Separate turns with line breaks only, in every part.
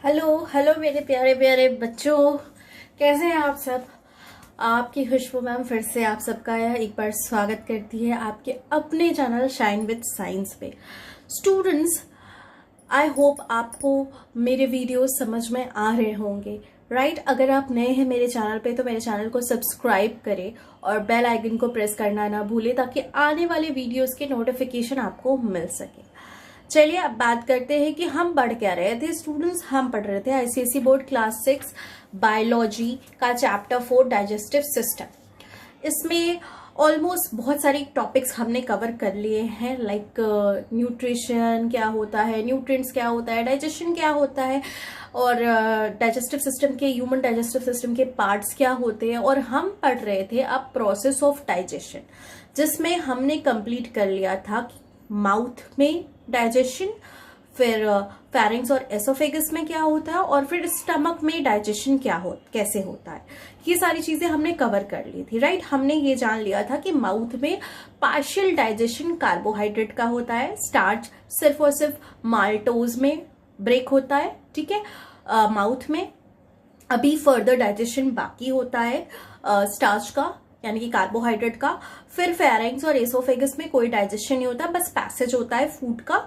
Hello hello मेरे प्यारे प्यारे बच्चों, कैसे हैं आप सब। आपकी खुशबू मैम फिर से आप सबका एक बार स्वागत करती है आपके अपने चैनल शाइन विद साइंस पे। स्टूडेंट्स, आई होप आपको मेरे वीडियो समझ में आ रहे होंगे, राइट। अगर आप नए हैं मेरे चैनल पे तो मेरे चैनल को सब्सक्राइब करें और बेल आइकन को प्रेस करना ना भूलें ताकि आने वाले वीडियोस के नोटिफिकेशन आपको मिल सके। चलिए अब बात करते हैं कि हम पढ़ क्या रहे थे स्टूडेंट्स। हम पढ़ रहे थे आईसीएसई बोर्ड क्लास 6 बायोलॉजी का चैप्टर 4 डाइजेस्टिव सिस्टम। इसमें ऑलमोस्ट बहुत सारे टॉपिक्स हमने कवर कर लिए हैं, लाइक न्यूट्रिशन क्या होता है, न्यूट्रिएंट्स क्या होता है, डाइजेशन क्या होता है और डाइजेस्टिव सिस्टम के, ह्यूमन डाइजेस्टिव सिस्टम के पार्ट्स क्या होते हैं। और हम पढ़ रहे थे अब प्रोसेस ऑफ डाइजेशन, जिसमें हमने कंप्लीट कर लिया था कि माउथ में डाइजेशन, फिर फेरिंग्स और एसोफेगस में क्या होता है और फिर स्टमक में डाइजेशन कैसे होता है। ये सारी चीजें हमने कवर कर ली थी, राइट। हमने ये जान लिया था कि माउथ में पार्शियल डाइजेशन कार्बोहाइड्रेट का होता है, स्टार्च सिर्फ और सिर्फ माल्टोज में ब्रेक होता है, ठीक है। माउथ में अभी फर्दर डाइजेशन बाकी होता है स्टार्च का यानी कि कार्बोहाइड्रेट का। फिर फेरिंग्स और एसोफेगस में कोई डाइजेशन नहीं होता, बस पैसेज होता है फूड का,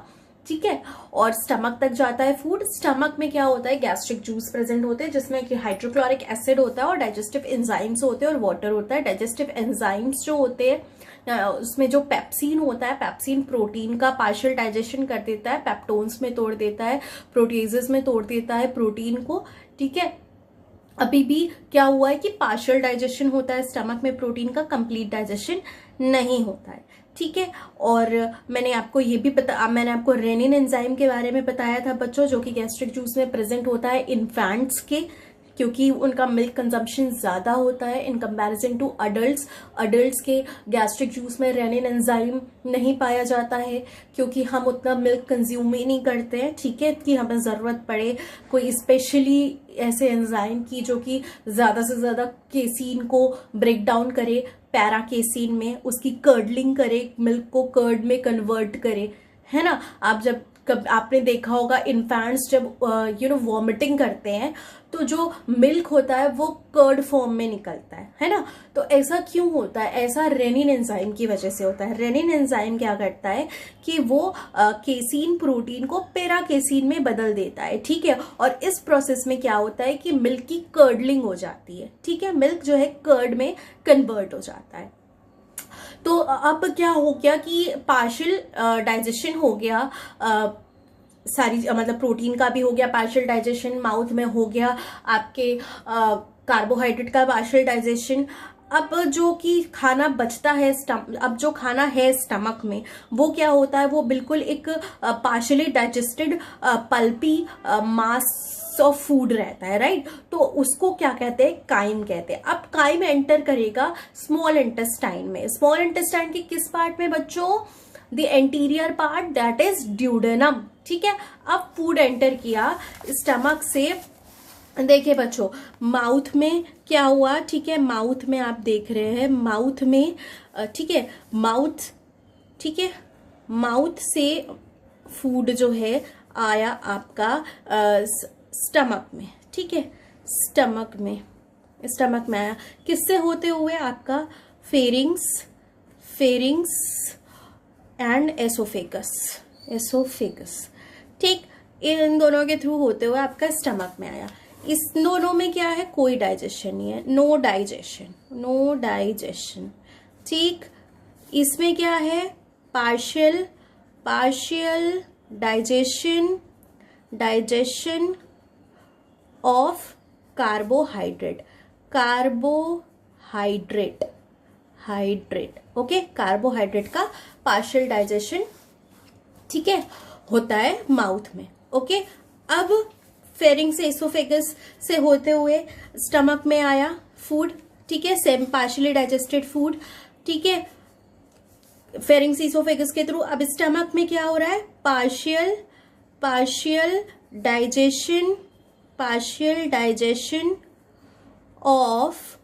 ठीक है। और स्टमक तक जाता है फूड। स्टमक में क्या होता है, गैस्ट्रिक जूस प्रेजेंट होते हैं जिसमें कि हाइड्रोक्लोरिक एसिड होता है और डाइजेस्टिव एंजाइम्स होते हैं और वाटर होता है। डाइजेस्टिव एंजाइम्स जो होते हैं उसमें जो पेप्सिन होता है, पेप्सिन प्रोटीन का पार्शियल डाइजेशन कर देता है, पेप्टोन्स में तोड़ देता है, प्रोटीजेस में तोड़ देता है प्रोटीन को, ठीक है। अभी भी क्या हुआ है कि पार्शियल डाइजेशन होता है स्टमक में प्रोटीन का, कंप्लीट डाइजेशन नहीं होता है, ठीक है। और मैंने आपको रेनिन एंजाइम के बारे में बताया था बच्चों, जो कि गैस्ट्रिक जूस में प्रेजेंट होता है इन्फेंट्स के, क्योंकि उनका मिल्क कंजम्पशन ज्यादा होता है in comparison to adults. Adults के गैस्ट्रिक जूस में रेनिन एंजाइम नहीं पाया जाता है क्योंकि हम उतना मिल्क कंज्यूम ही नहीं करते हैं, ठीक है, कि हमें जरूरत पड़े कोई स्पेशली ऐसे एंजाइम की जो कि ज्यादा से ज्यादा केसीन को ब्रेक डाउन करे, पैरा केसीन में उसकी कर्डलिंग करे, मिल्क को कर्ड में कन्वर्ट करे, है ना। आप जब आपने देखा होगा इन्फेंट्स जब वॉमिटिंग करते हैं तो जो मिल्क होता है वो कर्ड फॉर्म में निकलता है ना। तो ऐसा क्यों होता है, ऐसा रेनिन एंजाइम की वजह से होता है। रेनिन एंजाइम क्या करता है कि वो केसीन प्रोटीन को पेरा केसीन में बदल देता है, ठीक है। और इस प्रोसेस में क्या होता है कि मिल्क की कर्डलिंग हो जाती है, ठीक है, मिल्क जो है कर्ड में कन्वर्ट हो जाता है। तो अब क्या हो गया कि पार्शियल डाइजेशन हो गया, सारी मतलब प्रोटीन का भी हो गया पार्शियल डाइजेशन, माउथ में हो गया आपके कार्बोहाइड्रेट का पार्शियल डाइजेशन। अब जो कि खाना बचता है अब जो खाना है स्टमक में वो क्या होता है, वो बिल्कुल एक partially digested pulpy mass of food रहता है, राइट। तो उसको क्या कहते हैं, काइम कहते हैं। अब काइम एंटर करेगा स्मॉल इंटेस्टाइन में। स्मॉल इंटेस्टाइन के किस पार्ट में बच्चों, the anterior part, that is duodenum, ठीक है। अब फूड एंटर किया स्टमक से, देखिए बच्चों माउथ में क्या हुआ, ठीक है, माउथ में आप देख रहे हैं माउथ में, ठीक है, माउथ, ठीक है, माउथ से फूड जो है आया आपका स्टमक में, ठीक है, स्टमक में आया, किससे होते हुए, आपका फेरिंग्स एंड एसोफेगस, ठीक, इन दोनों के थ्रू होते हुए आपका स्टमक में आया। इस दोनों में क्या है, कोई डाइजेशन नहीं है, नो डाइजेशन, ठीक। इसमें क्या है, partial digestion of carbohydrate, okay, carbohydrate का पार्शियल डाइजेशन, ठीक है, होता है माउथ में, ओके। अब फेरिंग से एसोफेगस से होते हुए स्टमक में आया फूड, ठीक है, सेम पार्शियली डाइजेस्टेड फूड, ठीक है, फेरिंग से एसोफेगस के थ्रू। अब स्टमक में क्या हो रहा है, पार्शियल डाइजेशन ऑफ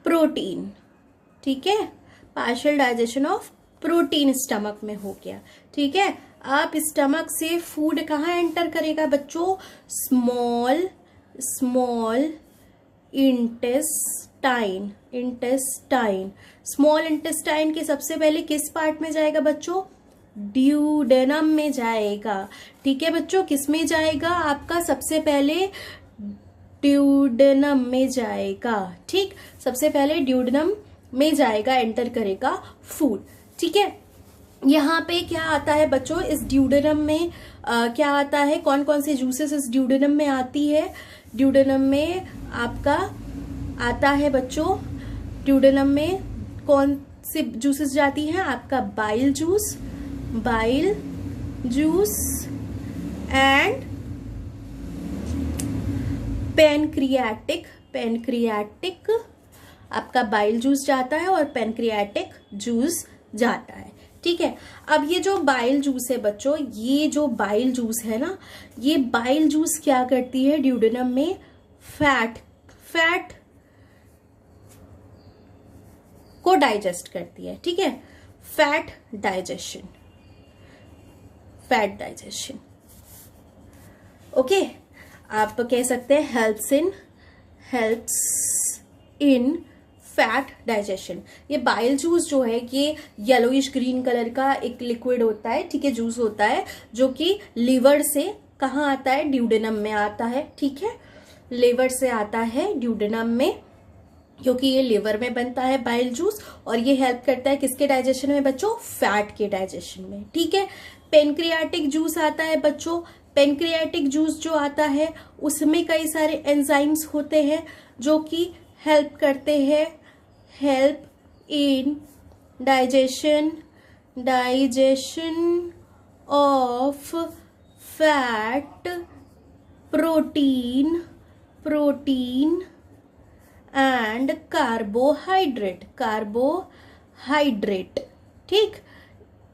प्रोटीन, ठीक है, partial digestion of protein stomach में हो गया, ठीक है। अब स्टमक से फूड कहाँ एंटर करेगा बच्चों? Small intestine. स्मॉल इंटेस्टाइन के सबसे पहले किस पार्ट में जाएगा बच्चों? ड्यूडेनम में जाएगा। ठीक है बच्चों, किस में जाएगा आपका? सबसे पहले ड्यूडेनम में जाएगा। ठीक, सबसे पहले ड्यूडेनम में जाएगा, एंटर करेगा फूड। ठीक है, यहाँ पे क्या आता है बच्चों इस ड्यूडेनम में? क्या आता है, कौन कौन से जूसेस इस ड्यूडेनम में आती है? ड्यूडेनम में आपका आता है बच्चों, ड्यूडेनम में कौन से जूसेस जाती हैं? आपका बाइल जूस एंड पेनक्रियाटिक आपका बाइल जूस जाता है और पेनक्रियाटिक जूस जाता है। ठीक है, अब ये जो बाइल जूस है बच्चों, ये जो बाइल जूस है ना, ये बाइल जूस क्या करती है? ड्यूडेनम में फैट को डाइजेस्ट करती है। ठीक है, फैट डाइजेशन। ओके, आप कह सकते हैं हेल्प्स इन फैट डाइजेशन। ये बाइल जूस जो है ये येलोइश ग्रीन कलर का एक लिक्विड होता है। ठीक है, जूस होता है जो कि लीवर से कहाँ आता है? ड्यूडेनम में आता है। ठीक है, लीवर से आता है ड्यूडेनम में, क्योंकि ये लीवर में बनता है बाइल जूस, और ये हेल्प करता है किसके डाइजेशन में बच्चों? फैट के डाइजेशन में। ठीक है, पेनक्रियाटिक जूस आता है बच्चों। पेनक्रियाटिक जूस जो आता है उसमें कई सारे एंजाइम्स होते हैं जो कि हेल्प करते हैं, help in digestion of fat, protein and carbohydrate. ठीक,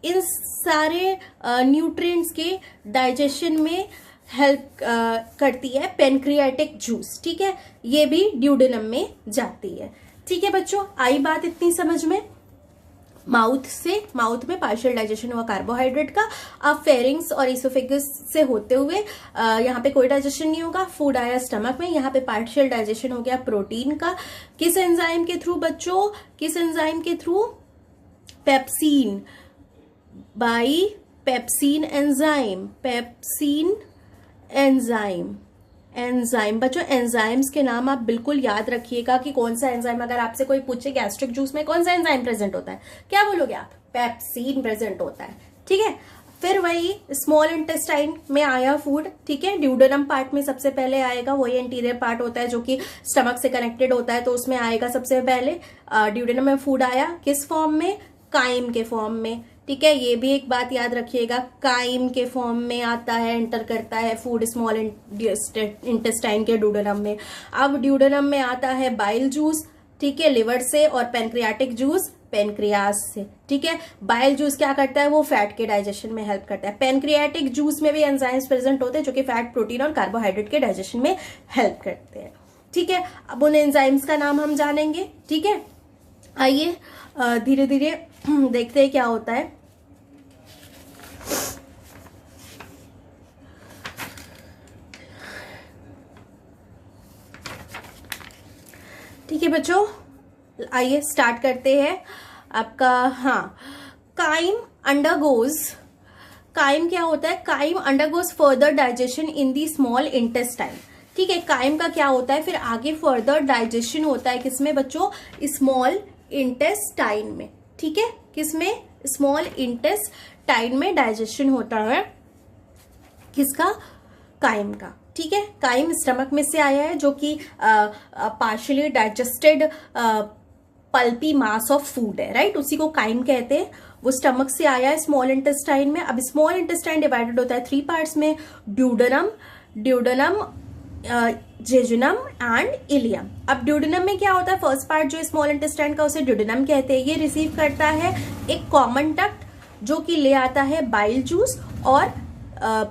इन सारे न्यूट्रिएंट्स के डाइजेशन में हेल्प करती है पेनक्रियाटिक जूस। ठीक है, ये भी ड्यूडेनम में जाती है। ठीक है बच्चों, आई बात इतनी समझ में? माउथ में पार्शियल डाइजेशन हुआ कार्बोहाइड्रेट का। अब फेरिंग्स और इसोफेगस से होते हुए यहाँ पे कोई डाइजेशन नहीं होगा, फूड आया स्टमक में, यहाँ पे पार्शियल डाइजेशन हो गया प्रोटीन का। किस एंजाइम के थ्रू बच्चों? किस एंजाइम के through? Pepsin, by pepsin enzyme. बच्चों एंजाइम्स के नाम आप बिल्कुल याद रखिएगा कि कौन सा एंजाइम, अगर आपसे कोई पूछे गैस्ट्रिक जूस में कौन सा एंजाइम प्रेजेंट होता है, क्या बोलोगे आप? पेप्सिन प्रेजेंट होता है। ठीक है, फिर वही स्मॉल इंटेस्टाइन में आया फूड। ठीक है, ड्यूडेनम पार्ट में सबसे पहले आएगा, वही एंटीरियर पार्ट होता है जो कि स्टमक से कनेक्टेड होता है, तो उसमें आएगा सबसे पहले ड्यूडेनम में फूड आया किस फॉर्म में? काइम के फॉर्म में। ठीक है, ये भी एक बात याद रखिएगा, काइम के फॉर्म में आता है, एंटर करता है फूड स्मॉल इंटेस्टाइन के ड्यूडेनम में। अब ड्यूडेनम में आता है बाइल जूस, ठीक है, लिवर से, और पेनक्रियाटिक जूस पेनक्रियास से। ठीक है, बाइल जूस क्या करता है? वो फैट के डाइजेशन में हेल्प करता है। पेनक्रियाटिक जूस में भी एंजाइम्स प्रेजेंट होते हैं जो कि फैट, प्रोटीन और कार्बोहाइड्रेट के डाइजेशन में हेल्प करते हैं। ठीक है, अब उन एंजाइम्स का नाम हम जानेंगे। ठीक है, आइए धीरे धीरे देखते हैं क्या होता है। ठीक है बच्चों, आइए स्टार्ट करते हैं आपका। हाँ, काइम क्या होता है? Chyme undergoes further digestion in the small intestine. ठीक है, काइम का क्या होता है? फिर आगे फर्दर डाइजेशन होता है किसमें बच्चों? स्मॉल इंटेस्टाइन में। ठीक है, किसमें? स्मॉल इंटेस्टाइन में डाइजेशन होता है किसका? काइम का। ठीक है, काइम स्टमक में से आया है जो कि partially digested pulpy mass of food है, राइट, उसी को काइम कहते हैं। वो स्टमक से आया है स्मॉल इंटेस्टाइन में। अब स्मॉल इंटेस्टाइन डिवाइडेड होता है 3 पार्ट्स में, ड्यूडेनम, जेजुनम एंड इलियम। अब ड्यूडेनम में क्या होता है? फर्स्ट पार्ट जो स्मॉल इंटेस्टाइन का उसे ड्यूडेनम कहते हैं। ये रिसीव करता है एक कॉमन डक्ट जो कि ले आता है बाइल जूस और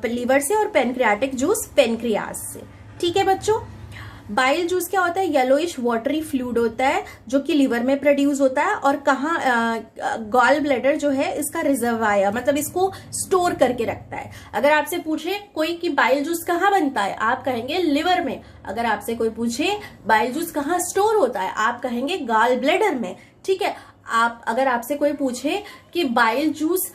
लीवर से, और पेनक्रियाटिक जूस पेनक्रियास से। ठीक है बच्चों, बाइल जूस क्या होता है, येलोइश वाटरी फ्लूइड होता है जो कि लिवर में प्रोड्यूस होता है, और कहाँ गॉल ब्लैडर जो है इसका रिजर्वायर, मतलब इसको स्टोर करके रखता है। अगर आपसे पूछे कोई कि बाइल जूस कहाँ बनता है, आप कहेंगे लिवर में। अगर आपसे कोई पूछे बाइल जूस कहाँ स्टोर होता है, आप कहेंगे गॉल ब्लैडर में। ठीक है, अगर आपसे कोई पूछे कि बाइल जूस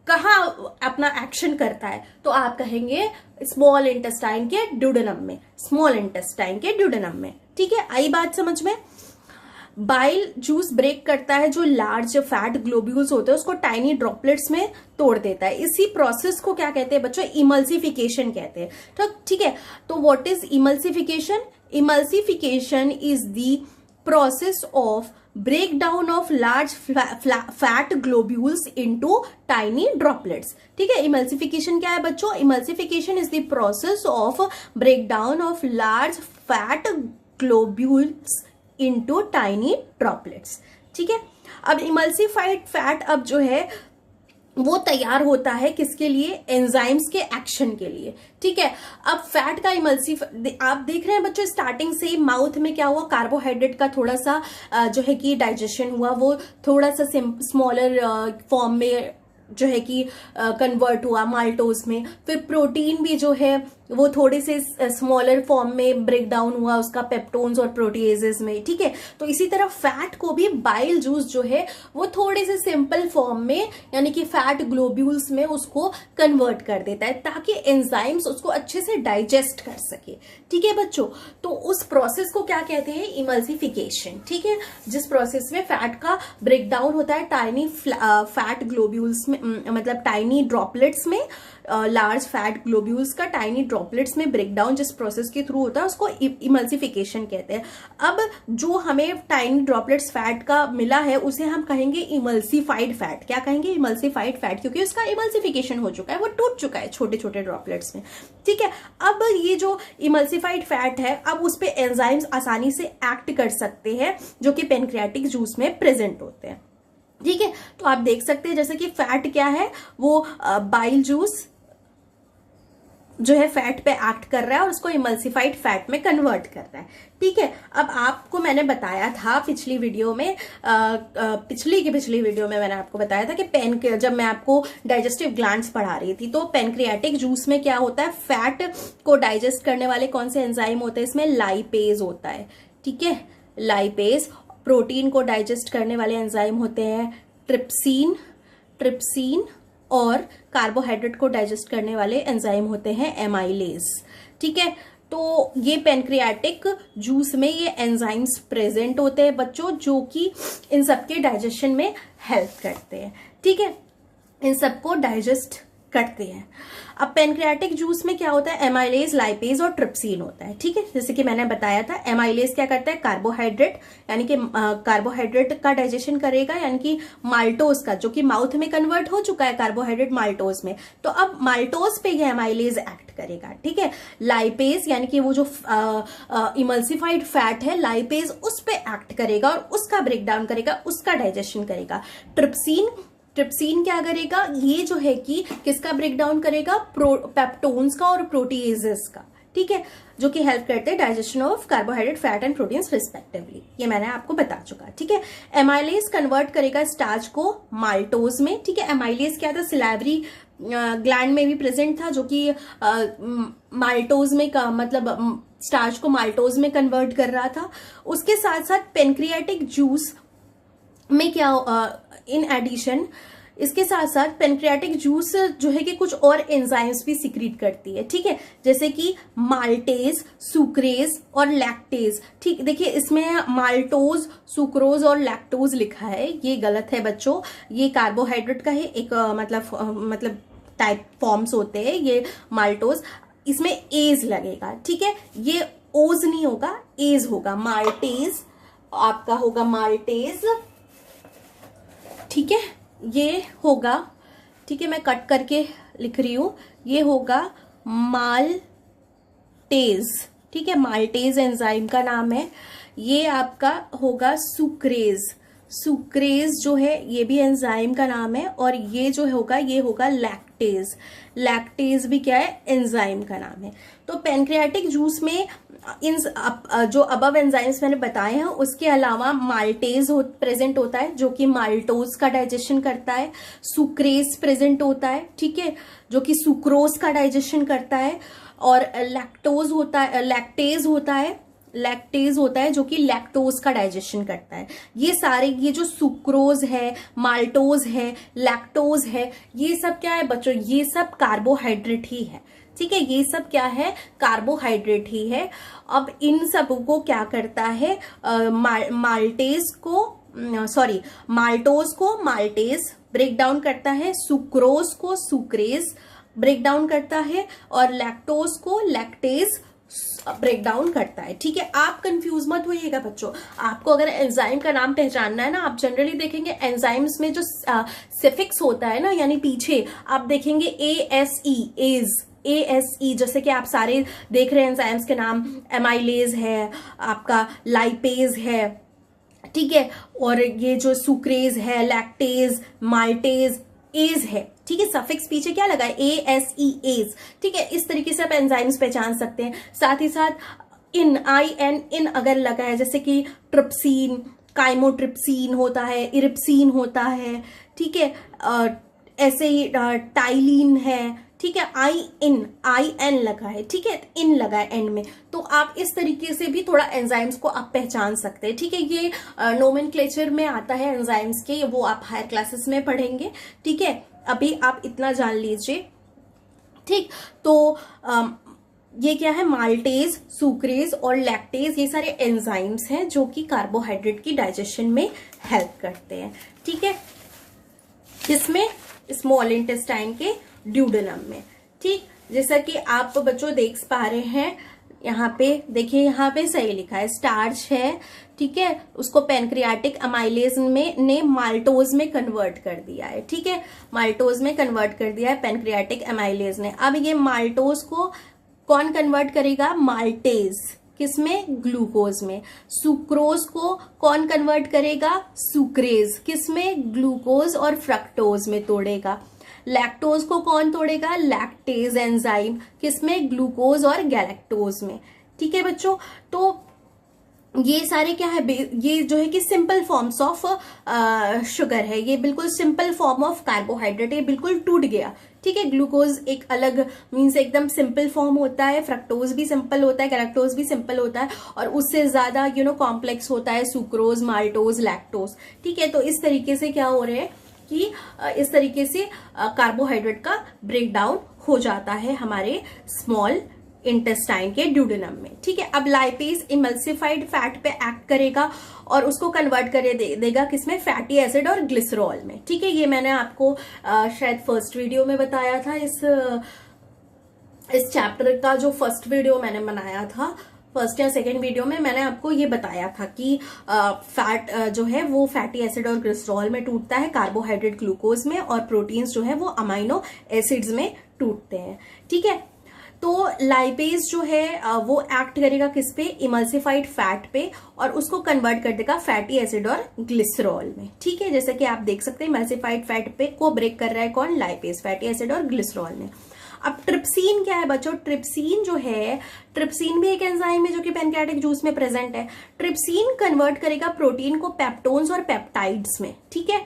कहाँ अपना एक्शन करता है, तो आप कहेंगे स्मॉल इंटेस्टाइन के ड्यूडेनम में, स्मॉल इंटेस्टाइन के ड्यूडेनम में। ठीक है, आई बात समझ में। बाइल जूस ब्रेक करता है जो लार्ज फैट ग्लोब्यूल्स होते हैं उसको टाइनी ड्रॉपलेट्स में तोड़ देता है। इसी प्रोसेस को क्या कहते हैं बच्चों, इमल्सिफिकेशन कहते हैं। तो ठीक है, तो what is emulsification? Emulsification is the process of breakdown of large fat globules into tiny droplets। ठीक है, इमल्सिफिकेशन क्या है बच्चों? Emulsification is the process of breakdown of large fat globules into tiny droplets। ठीक है, अब इमल्सिफाइड फैट अब जो है वो तैयार होता है किसके लिए? एंजाइम्स के एक्शन के लिए। ठीक है, अब फैट का आप देख रहे हैं बच्चों, स्टार्टिंग से ही माउथ में क्या हुआ, कार्बोहाइड्रेट का थोड़ा सा जो है कि डाइजेशन हुआ, वो थोड़ा सा स्मॉलर फॉर्म में जो है कि कन्वर्ट हुआ माल्टोज में। फिर प्रोटीन भी जो है वो थोड़े से स्मॉलर फॉर्म में ब्रेक डाउन हुआ उसका पेप्टोन्स और प्रोटीएजेस में। ठीक है, तो इसी तरह फैट को भी बाइल जूस जो है वो थोड़े से सिंपल फॉर्म में यानी कि फैट ग्लोब्यूल्स में उसको कन्वर्ट कर देता है ताकि एंजाइम्स उसको अच्छे से डाइजेस्ट कर सके। ठीक है बच्चों, तो उस प्रोसेस को क्या कहते हैं? इमल्सिफिकेशन। ठीक है, जिस प्रोसेस में फैट का ब्रेक डाउन होता है टाइनी फैट ग्लोब्यूल्स में, मतलब टाइनी ड्रॉपलेट्स में, लार्ज फैट ग्लोब्यूल्स का टाइनी ड्रॉपलेट्स में ब्रेकडाउन जिस प्रोसेस के थ्रू होता है उसको इमल्सिफिकेशन कहते हैं। अब जो हमें टाइनी ड्रॉपलेट्स फैट का मिला है उसे हम कहेंगे इमल्सिफाइड फैट। क्या कहेंगे? इमल्सिफाइड फैट, क्योंकि उसका इमल्सिफिकेशन हो चुका है, वो टूट चुका है छोटे छोटे ड्रॉपलेट्स में। ठीक है, अब ये जो इमल्सिफाइड फैट है अब उस पे एंजाइम्स आसानी से एक्ट कर सकते हैं जो कि पेनक्रियाटिक जूस में प्रेजेंट होते हैं। ठीक है, तो आप देख सकते हैं जैसे कि फैट क्या है, वो बाइल जूस जो है फैट पे एक्ट कर रहा है और उसको इमल्सिफाइड फैट में कन्वर्ट कर रहा है। ठीक है, अब आपको मैंने बताया था पिछली वीडियो में, पिछली वीडियो में मैंने आपको बताया था कि जब मैं आपको डाइजेस्टिव ग्लैंड्स पढ़ा रही थी तो पेनक्रियाटिक जूस में क्या होता है, फैट को डाइजेस्ट करने वाले कौन से एंजाइम होते हैं? इसमें लाइपेज होता है। ठीक है, लाइपेज। प्रोटीन को डाइजेस्ट करने वाले एंजाइम होते हैं ट्रिप्सिन और कार्बोहाइड्रेट को डाइजेस्ट करने वाले एंजाइम होते हैं एमाइलेज। ठीक है, तो ये पेनक्रियाटिक जूस में ये एंजाइम्स प्रेजेंट होते हैं बच्चों जो कि इन सबके डाइजेशन में हेल्प करते हैं। ठीक है, इन सबको डाइजेस्ट करते हैं। अब पेनक्रियाटिक जूस में क्या होता है? एमाइलेज, लाइपेज और ट्रिप्सिन होता है। ठीक है, जैसे कि मैंने बताया था, एमाइलेज क्या करता है? कार्बोहाइड्रेट यानी कि कार्बोहाइड्रेट का डाइजेशन करेगा, यानी कि माल्टोज का, जो कि माउथ में कन्वर्ट हो चुका है कार्बोहाइड्रेट माल्टोज में, तो अब माल्टोज पे ये एमाइलेज एक्ट करेगा। ठीक है, लाइपेज यानी कि वो जो इमल्सिफाइड फैट है लाइपेज उस पे एक्ट करेगा और उसका ब्रेक डाउन करेगा, उसका डाइजेशन करेगा। ट्रिप्सिन क्या करेगा? ये जो है कि किसका ब्रेकडाउन करेगा? पेप्टोन्स का और प्रोटीएजेस का। ठीक है, जो कि हेल्प करते हैं digestion of carbohydrate, fat and proteins respectively. ये मैंने आपको बता चुका। ठीक है, एमाइलेज कन्वर्ट करेगा स्टार्च को माल्टोज में। ठीक है, एमाइलेज क्या था? सिलावरी ग्लैंड में भी प्रेजेंट था जो कि माल्टोज में का मतलब स्टार्च को माल्टोज में कन्वर्ट कर रहा था। उसके साथ साथ पेनक्रियाटिक जूस में क्या इन एडिशन, इसके साथ साथ पेनक्रियाटिक जूस जो है कि कुछ और एंजाइम्स भी सिक्रीट करती है। ठीक है, जैसे कि माल्टेज, सुक्रेज और लैक्टेज। ठीक, देखिए इसमें माल्टोज, सुक्रोज और लैक्टोज लिखा है, ये गलत है बच्चों। ये कार्बोहाइड्रेट का है एक मतलब टाइप फॉर्म्स होते हैं ये माल्टोज, इसमें एज लगेगा। ठीक है, ये ओज नहीं होगा, एज होगा। माल्टेज आपका होगा माल्टेज। ठीक है, ये होगा, ठीक है मैं कट करके लिख रही हूं, ये होगा माल्टेज। ठीक है, माल्टेज एंजाइम का नाम है। ये आपका होगा सुक्रेज जो है ये भी एंजाइम का नाम है। और ये जो होगा ये होगा लैक्टेज। लैक्टेज। लैक्टेज भी क्या है, एंजाइम का नाम है। तो पैनक्रियाटिक जूस में इन जो अबव एंजाइम्स मैंने बताए हैं उसके अलावा माल्टेज प्रेजेंट होता है जो कि माल्टोज का डाइजेशन करता है। सुक्रेज प्रेजेंट होता है, ठीक है, जो कि सुक्रोज का डाइजेशन करता है। और लैक्टोज होता है, लैक्टेज होता है जो कि लैक्टोज का डाइजेशन करता है। ये सारे, ये जो सुक्रोज है, माल्टोज है, लैक्टोज है, ये सब क्या है बच्चों, ये सब कार्बोहाइड्रेट ही है, ठीक है, ये सब क्या है, कार्बोहाइड्रेट ही है। अब इन सब को क्या करता है, माल्टोज को माल्टेज ब्रेक डाउन करता है, सुक्रोज को सुक्रेज ब्रेक डाउन करता है, और लैक्टोज को लैक्टेज ब्रेक डाउन करता है, ठीक है। आप कंफ्यूज मत होइएगा बच्चों, आपको अगर एंजाइम का नाम पहचानना है ना, आप जनरली देखेंगे एंजाइम्स में जो सिफिक्स होता है ना, यानी पीछे आप देखेंगे ASE, जैसे कि आप सारे देख रहे हैं एंजाइम्स के नाम, एमाइलेज है, आपका लाइपेज है, ठीक है, और ये जो सुक्रेज है, लैक्टेज, माल्टेज, एज है, ठीक है, सफिक्स पीछे क्या लगा है, ASE, एज, ठीक है। इस तरीके से आप एंजाइम्स पहचान सकते हैं। साथ ही साथ इन अगर लगा है, जैसे कि ट्रिप्सिन, काइमोट्रिप्सिन होता है, इरिप्सिन होता है, ठीक है, ऐसे ही टाइलिन है, ठीक है, IN लगा है, ठीक है, इन लगा है एंड में, तो आप इस तरीके से भी थोड़ा एंजाइम्स को आप पहचान सकते हैं, ठीक है। ये नोमेनक्लेचर में आता है एंजाइम्स के, वो आप हायर क्लासेस में पढ़ेंगे, ठीक है। अभी आप इतना जान लीजिए, ठीक। तो ये क्या है, माल्टेज, सुक्रेज और लैक्टेज, ये सारे एंजाइम्स हैं जो कि कार्बोहाइड्रेट की डाइजेशन में हेल्प करते हैं, ठीक है, किसमें, स्मॉल इंटेस्टाइन के ड्यूडेनम में, ठीक। जैसा कि आप बच्चों देख पा रहे हैं, यहाँ पे देखिए, यहाँ पे सही लिखा है, स्टार्च है, ठीक है, उसको पैनक्रियाटिक अमाइलेज ने माल्टोज में कन्वर्ट कर दिया है, ठीक है, माल्टोज में कन्वर्ट कर दिया है पैनक्रियाटिक अमाइलेज ने। अब ये माल्टोज को कौन कन्वर्ट करेगा, माल्टेज, किसमें, ग्लूकोज में। सुक्रोज को कौन कन्वर्ट करेगा, सुक्रेज, किसमें, ग्लूकोज और फ्रक्टोज में तोड़ेगा। लैक्टोज को कौन तोड़ेगा, लैक्टेज एंजाइम, किसमें, ग्लूकोज और गैलेक्टोज में, ठीक है बच्चों। तो ये सारे क्या है, ये जो है कि सिंपल फॉर्म्स ऑफ शुगर है, ये बिल्कुल सिंपल फॉर्म ऑफ कार्बोहाइड्रेट, ये बिल्कुल टूट गया, ठीक है। ग्लूकोज एक अलग मीन्स एकदम सिंपल फॉर्म होता है, फ्रक्टोज भी सिंपल होता है, गैलेक्टोज भी सिंपल होता है, और उससे ज्यादा कॉम्प्लेक्स होता है सुक्रोज, माल्टोज, लैक्टोज, ठीक है। तो इस तरीके से क्या हो रहा है कि इस तरीके से कार्बोहाइड्रेट का ब्रेक डाउन हो जाता है हमारे स्मॉल इंटेस्टाइन के ड्यूडेनम में, ठीक है। अब लाइपेज इमल्सिफाइड फैट पे एक्ट करेगा और उसको कन्वर्ट कर देगा किसमें, फैटी एसिड और ग्लिसरॉल में, ठीक है। ये मैंने आपको शायद फर्स्ट वीडियो में बताया था, इस चैप्टर का जो फर्स्ट वीडियो मैंने बनाया था, फर्स्ट या सेकेंड वीडियो में मैंने आपको ये बताया था कि फैट जो है वो फैटी एसिड और ग्लिसरॉल में टूटता है, कार्बोहाइड्रेट ग्लूकोज में, और प्रोटीन्स जो है वो अमाइनो एसिड्स में टूटते हैं, ठीक है। तो लाइपेज जो है वो एक्ट करेगा किस पे, इमल्सिफाइड फैट पे, और उसको कन्वर्ट कर देगा फैटी एसिड और ग्लिसरॉल में, ठीक है। जैसे कि आप देख सकते हैं इमल्सिफाइड फैट पे को ब्रेक कर रहा है कौन, लाइपेज, फैटी एसिड और ग्लिसरॉल में। अब ट्रिप्सिन क्या है बच्चों, ट्रिप्सिन जो है, ट्रिप्सिन भी एक एंजाइम है जो कि पैनक्रियाटिक जूस में प्रेजेंट है। ट्रिप्सिन कन्वर्ट करेगा प्रोटीन को पेप्टोन्स और पेप्टाइड्स में, ठीक है।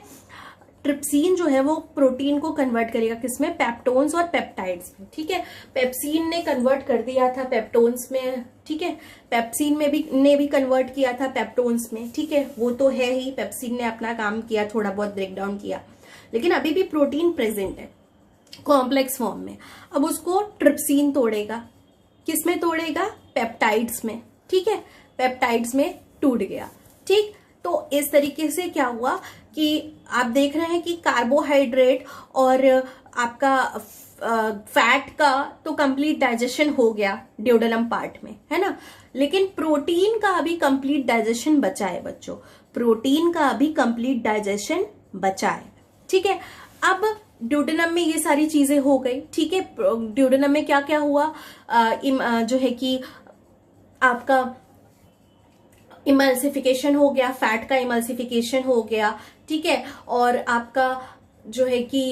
ट्रिप्सिन जो है वो प्रोटीन को कन्वर्ट करेगा किसमें, पेप्टोन्स और पेप्टाइड्स में, ठीक है। पेप्सिन ने कन्वर्ट कर दिया था पेप्टोन्स में, ठीक है, पेप्सिन में भी कन्वर्ट किया था पेप्टोन्स में, ठीक है, वो तो है ही, पेप्सिन ने अपना काम किया, थोड़ा बहुत ब्रेक डाउन किया, लेकिन अभी भी प्रोटीन प्रेजेंट है कॉम्प्लेक्स फॉर्म में। अब उसको ट्रिप्सिन तोड़ेगा, किसमें तोड़ेगा, पेप्टाइड्स में, ठीक है, पेप्टाइड्स में टूट गया, ठीक। तो इस तरीके से क्या हुआ कि आप देख रहे हैं कि कार्बोहाइड्रेट और आपका फैट का तो कंप्लीट डाइजेशन हो गया ड्यूडेनम पार्ट में, है ना, लेकिन प्रोटीन का अभी कंप्लीट डाइजेशन बचा है बच्चों, प्रोटीन का अभी कंप्लीट डाइजेशन बचा है, ठीक है। अब ड्यूडेनम में ये सारी चीजें हो गई, ठीक है। ड्यूडेनम में क्या क्या हुआ, जो है कि आपका इमल्सिफिकेशन हो गया, फैट का इमल्सिफिकेशन हो गया, ठीक है, और आपका जो है कि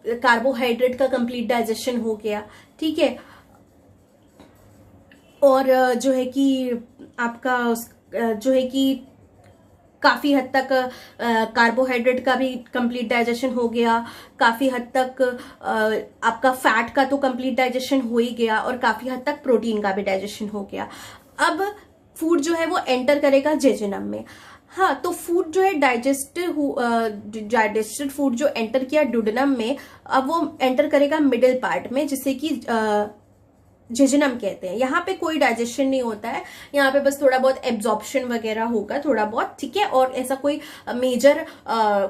कार्बोहाइड्रेट का कंप्लीट डाइजेशन हो गया, ठीक है। और जो है कि आपका जो है कि काफी हद तक कार्बोहाइड्रेट का भी कंप्लीट डाइजेशन हो गया, काफी हद तक आपका फैट का तो कंप्लीट डाइजेशन हो ही गया, और काफी हद तक प्रोटीन का भी डाइजेशन हो गया। अब फूड जो है वो एंटर करेगा जेजुनम में। हाँ, तो फूड जो है डाइजेस्टेड फूड जो एंटर किया डुडेनम में, अब वो एंटर करेगा मिडिल पार्ट में, जिसे कि जेजुनम कहते हैं। यहाँ पे कोई डाइजेशन नहीं होता है, यहाँ पे बस थोड़ा बहुत एब्जॉर्प्शन वगैरह होगा, थोड़ा बहुत, ठीक है, और ऐसा कोई मेजर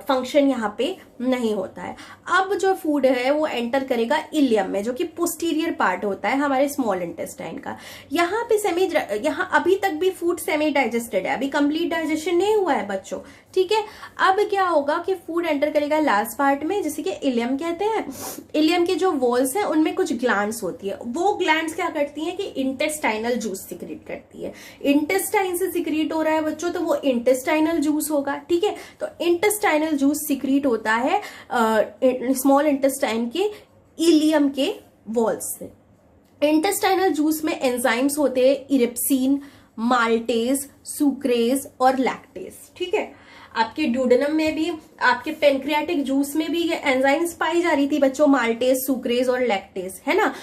फंक्शन यहाँ पे नहीं होता है। अब जो फूड है वो एंटर करेगा इलियम में, जो कि पोस्टीरियर पार्ट होता है हमारे स्मॉल इंटेस्टाइन का। यहाँ पे यहाँ अभी तक भी फूड सेमी डाइजेस्टेड है, अभी कंप्लीट डाइजेशन नहीं हुआ है बच्चों, ठीक है। अब क्या होगा कि फूड एंटर करेगा लास्ट पार्ट में, जिसे कि इलियम कहते हैं। इलियम के जो वॉल्स हैं उनमें कुछ ग्लैंड्स होती है, वो ग्लैंड्स क्या करती हैं कि इंटेस्टाइनल जूस सिक्रीट करती है। इंटेस्टाइन से सिक्रीट हो रहा है बच्चों, तो वो इंटेस्टाइनल जूस होगा, ठीक है। तो इंटेस्टाइनल जूस सिक्रीट होता है स्मॉल इंटेस्टाइन के इलियम के वॉल्स से। इंटेस्टाइनल जूस में एंजाइम्स होते हैं इरिप्सिन, माल्टेज, सुक्रेज और लैक्टेज, ठीक है। आपके ड्यूडेनम में भी, आपके पेनक्रियाटिक जूस में भी ये एंजाइम्स पाई जा रही थी बच्चों, माल्टेज, सुक्रेज और लैक्टेज, है ना।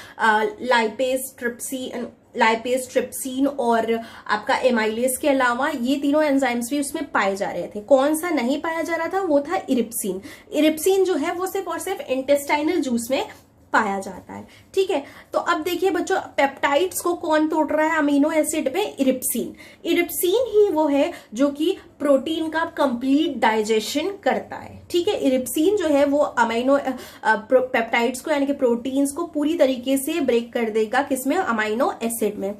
लाइपेज, ट्रिप्सिन और आपका एमाइलेज के अलावा ये तीनों एंजाइम्स भी उसमें पाए जा रहे थे। कौन सा नहीं पाया जा रहा था, वो था इरिप्सिन। इरिप्सिन जो है वो सिर्फ और सिर्फ इंटेस्टाइनल जूस में पाया जाता है, ठीक है। तो अब देखिए बच्चों, पेप्टाइड्स को कौन तोड़ रहा है अमीनो एसिड में? इरिप्सिन। इरिप्सिन ही वो है जो कि प्रोटीन का कंप्लीट डाइजेशन करता है, ठीक है। इरिप्सिन जो है वो अमीनो पेप्टाइड्स को यानी कि प्रोटीन्स को पूरी तरीके से ब्रेक कर देगा, किसमें? अमीनो एसिड में।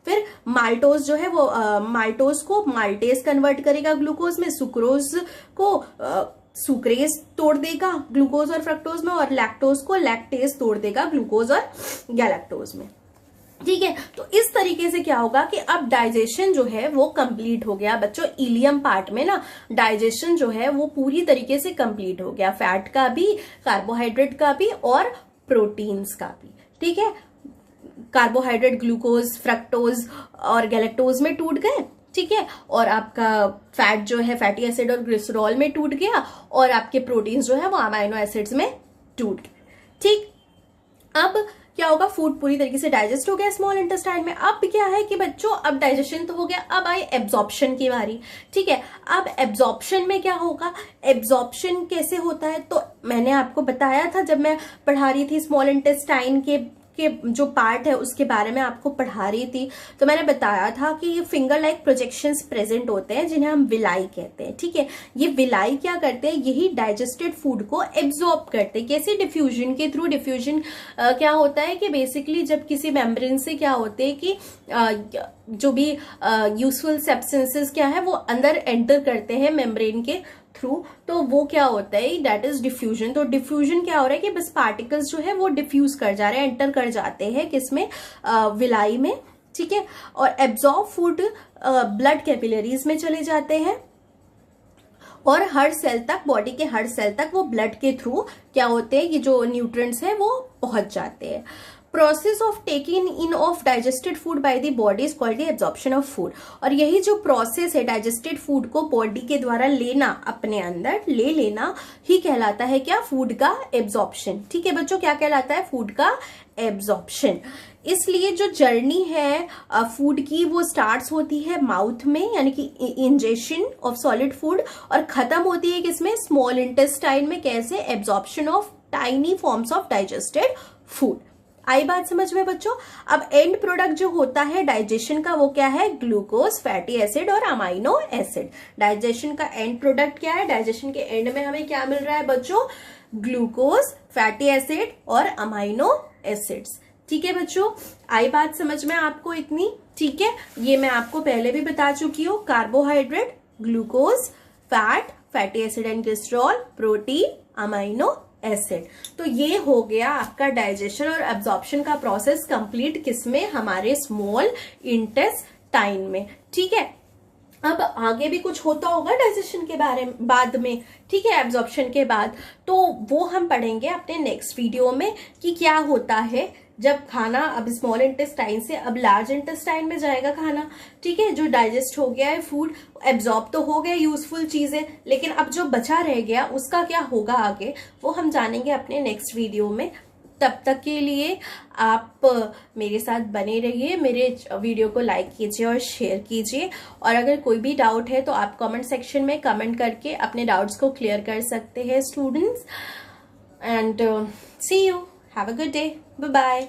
फिर माल्टोज जो है वो माल्टोज को माल्टेज कन्वर्ट करेगा ग्लूकोज में, सुक्रोज को सुक्रेज तोड़ देगा ग्लूकोज और फ्रक्टोज में, और लैक्टोज को लैक्टेज तोड़ देगा ग्लूकोज और गैलेक्टोज में, ठीक है। तो इस तरीके से क्या होगा कि अब डाइजेशन जो है वो कंप्लीट हो गया बच्चों। इलियम पार्ट में ना डाइजेशन जो है वो पूरी तरीके से कंप्लीट हो गया, फैट का भी, कार्बोहाइड्रेट का भी और प्रोटीन्स का भी, ठीक है। कार्बोहाइड्रेट ग्लूकोज, फ्रक्टोज और गैलेक्टोज में टूट गए, ठीक है, और आपका फैट जो है फैटी एसिड और ग्लिसरॉल में टूट गया, और आपके प्रोटीन्स जो है वो अमाइनो एसिड्स में टूट गए, ठीक। अब क्या होगा, फूड पूरी तरीके से डाइजेस्ट हो गया स्मॉल इंटेस्टाइन में। अब क्या है कि बच्चों, अब डाइजेशन तो हो गया, अब आई एब्जॉर्प्शन की बारी, ठीक है। अब एब्जॉर्प्शन में क्या होगा, एब्जॉर्प्शन कैसे होता है, तो मैंने आपको बताया था जब मैं पढ़ा रही थी स्मॉल इंटेस्टाइन के जो पार्ट है उसके बारे में आपको पढ़ा रही थी, तो मैंने बताया था कि ये फिंगर लाइक प्रोजेक्शंस प्रेजेंट होते हैं, जिन्हें हम विलाई कहते हैं, ठीक है। ये विलाई क्या करते हैं, यही डाइजेस्टेड फूड को एब्जॉर्ब करते हैं। कैसे? डिफ्यूजन के थ्रू। डिफ्यूजन क्या होता है कि बेसिकली जब किसी मेम्ब्रेन से क्या होते हैं कि जो भी यूजफुल सब्सटेंसेस क्या है वो अंदर एंटर करते हैं मेम्ब्रेन के थ्रू, तो वो क्या होता है, दैट इज डिफ्यूजन। तो डिफ्यूजन क्या हो रहा है कि बस पार्टिकल्स जो है वो डिफ्यूज कर जा रहे हैं, एंटर कर जाते हैं किसमें, विलाई में, ठीक है। और एब्जॉर्ब फूड ब्लड कैपिलरीज में चले जाते हैं, और हर सेल तक, बॉडी के हर सेल तक वो ब्लड के थ्रू क्या होते हैं, ये जो न्यूट्रिएंट्स हैं वो पहुंच जाते हैं। Process of taking in of digested food by the body is called the absorption of food. और यही जो प्रोसेस है डाइजेस्टेड फूड को बॉडी के द्वारा लेना, अपने अंदर ले लेना ही कहलाता है क्या, फूड का एब्जॉर्प्शन, ठीक है बच्चों। क्या कहलाता है, फूड का एब्जॉर्प्शन। इसलिए जो जर्नी है फूड की वो स्टार्ट्स होती है माउथ में, यानी कि इंजेशन ऑफ सॉलिड फूड, और खत्म होती है किसमें, स्मॉल इंटेस्टाइन में। कैसे? Absorption of tiny forms of digested food. आई बात समझ में बच्चों। अब एंड प्रोडक्ट जो होता है डाइजेशन का वो क्या है, ग्लूकोज, फैटी एसिड और अमाइनो एसिड। डाइजेशन का एंड प्रोडक्ट क्या है, डाइजेशन के एंड में हमें क्या मिल रहा है बच्चों, ग्लूकोज, फैटी एसिड और अमाइनो एसिड्स, ठीक है बच्चों। आई बात समझ में आपको इतनी, ठीक है। ये मैं आपको पहले भी बता चुकी हूँ, carbohydrate, glucose, fat, fatty acid and glycerol, protein, amino acid. तो ये हो गया आपका डाइजेशन और एब्जॉर्प्शन का प्रोसेस कंप्लीट, किसमें, हमारे स्मॉल इंटेस्टाइन में, ठीक है। अब आगे भी कुछ होता होगा डाइजेशन के बारे में बाद में, ठीक है, एब्जॉर्प्शन के बाद, तो वो हम पढ़ेंगे अपने नेक्स्ट वीडियो में कि क्या होता है जब खाना अब स्मॉल इंटेस्टाइन से अब लार्ज इंटेस्टाइन में जाएगा खाना, ठीक है, जो डाइजेस्ट हो गया है फूड, एब्जॉर्ब तो हो गया यूजफुल चीजें, लेकिन अब जो बचा रह गया उसका क्या होगा आगे, वो हम जानेंगे अपने नेक्स्ट वीडियो में। तब तक के लिए आप मेरे साथ बने रहिए, मेरे वीडियो को लाइक कीजिए और शेयर कीजिए, और अगर कोई भी डाउट है तो आप कमेंट सेक्शन में कमेंट करके अपने डाउट्स को क्लियर कर सकते हैं students. And see you, have a good day, bye bye.